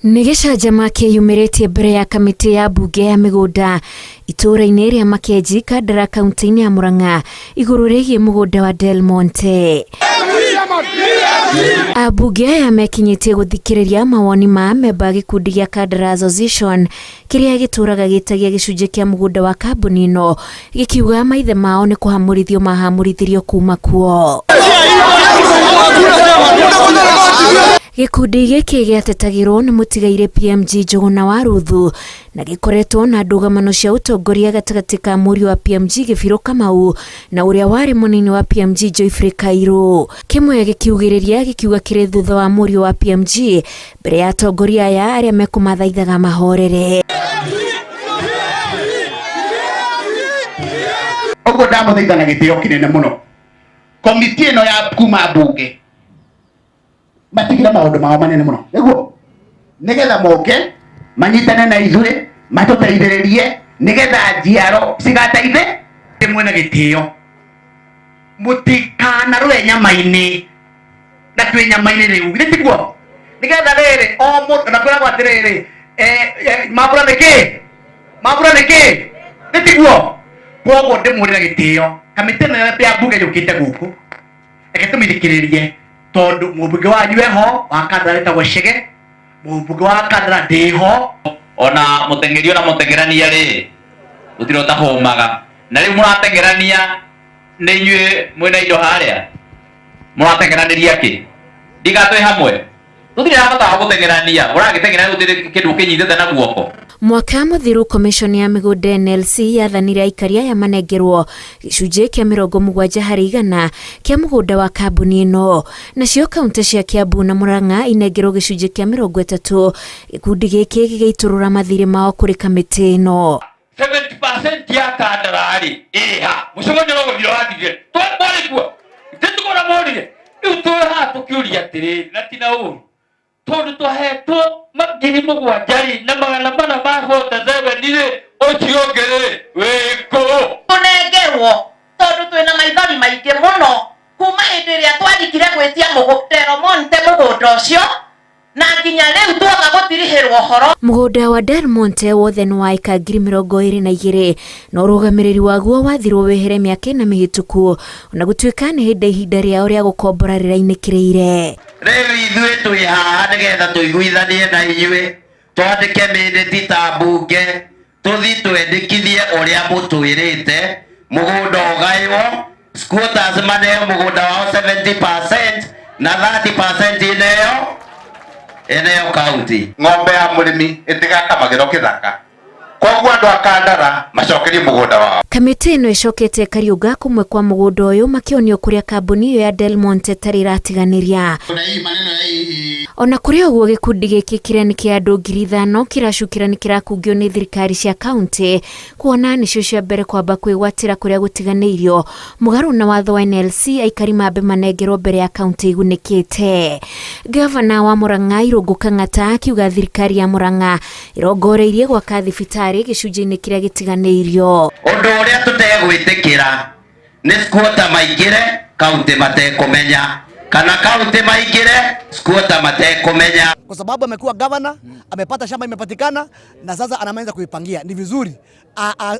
Nigicanjama kiyumiritie mbere ya kamiti ya mbunge ya migunda itura-ini ria Makenji Kandara kaunti-ini ya Murang'a iguru rigie mugunda wa Del Monte. Ambunge aya mekinyitie guthikiriria mawoni ma memba gikundi gia Kandara Association kiria gituraga gitagia gicunje kia mugunda wa kambuni ino gikiuga maithe mao ni kuhamurithio mahamurithirio kuma kuo. Gikundi giki giatetagirwo ni mutigaire PMG Njuguna wa Ruthu na gikoretwo na ndugamano cia utongoria gatagati ka muri wa PMG Gibiro Kamau na uria wari munini wa PMG Joyfrey Kairu. Kimwe gikiugiriria gikiuga kiri thutha wa muri wa PMG mbere ya atongoria aya aria mekumathaithaga mahorere. Ogo ndamuthaithana gitio kinene muno komiti ino ya kuma mbunge matigira maundu mao manene muno niguo nigetha moke manyitane na ithuĩ matuteithĩrĩrie nigetha njiaro cigateithe rimwe na gitio mutikana rwe nyama-ini na twi nyama-ini riu nitiguo nigetha riri o mundu na kwiragwo atiriri mambura niki nitiguo koguo ndimurira gitio kamiti ino ya mbunge yukite guku reke tumithikiririe tondu mumbunge wanyu eho wa Kandara etagwo Chege mumbunge wa Kandara ndiho ona mutengerio na mutengerania ri utirota homaga na riu muratengerania ni inyue mwina indo haria muratengeraniria ki ndigatwe hamwe tutira hata gutengerania uragitengerania utire kindu kinyithete na guoko. Mwaka muthiru commission ya migunda NLC yathanire aikaria ya manengerwo gicunje kia 70% kia mugunda wa kambuni ino nacio kaunti cia Kiambu na Murang'a inengerwo gicunje kia 30. Gikundi giki gigaiturura mathiri mao kuri kamiti ino. 70% ya Kandarari iha mucogonyo no guthio wathire twari kuo titukora morire utoha tukiuria atiri na tina uru tondu twahetwo magiri mugwanjari na magana mana mahota zebenire uciongere wiko tunengerwo tondu twina maithori maingi muno kuma hindi iria twarikire gwitia Del Monte mugunda ucio na nginya riu twaga gutirihirwo horo. Mugunda wa Del Monte wothe ni wa eka 22,000 na urugamiriri waguo wathirwo wehere miaka na mihituku na gutuika ni ihinda riao ria gukombora rirainikireire. Riu ithuĩ twi haha nigetha tuiguithanie na inyuĩ twandike mindĩti ta mbunge tuthi twendekithie uria mutwirite mugunda ugaywo squatters maneo mugunda wao 70% na 30% eneo county. Ng'ombe ya murimi itigakamagĩrwo kithaka koguo andu a Kandara macokerie mugunda wao. Kamiti ino icokete Kariuga kumwe kwa mugunda uyu makionio kuria kambuni iyo ya Del Monte tari ratiganiria. Ona kuria uguo gikundi giki kiria ni kia andu 5,000 kiracukira ni kirakungio ni thirikari cia kaunti kuona nicio cia mbere kwamba kwigwatira kuria gutiganiirio mugaru na watho wa NLC aikari mambe manengerwo mbere ya kaunti igunikite. Gavana wa Murang'a Irungu Kang'ata akiuga thirikari ya Murang'a irongoreirie gwaka thibitari gicunjĩ-inĩ kiria gitiganiirio. Undu uria tutegwitikira ni squatter maingire kaunti matekumenya kana kaunti maingire squatter matekumenya, kwa sababu amekuwa governor, amepata shamba imepatikana na sasa anaanza kuipangia. Ni vizuri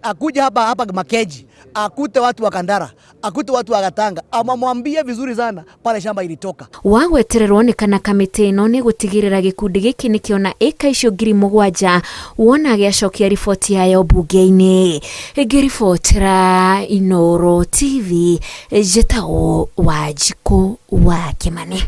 akuja hapa Makenji, akute watu wa Kandara, akute watu wa Gatanga, amamwambie vizuri sana pale shamba ilitoka. Wagwetererwo ni kana kamiti ino ni gutigirira gikundi giki nikiona eka icio 7,000 wona giacokia riboti yayo mbunge-ini. Ngiribotera Inooro TV, Njĩtagwo Wanjikũ wa Kimani.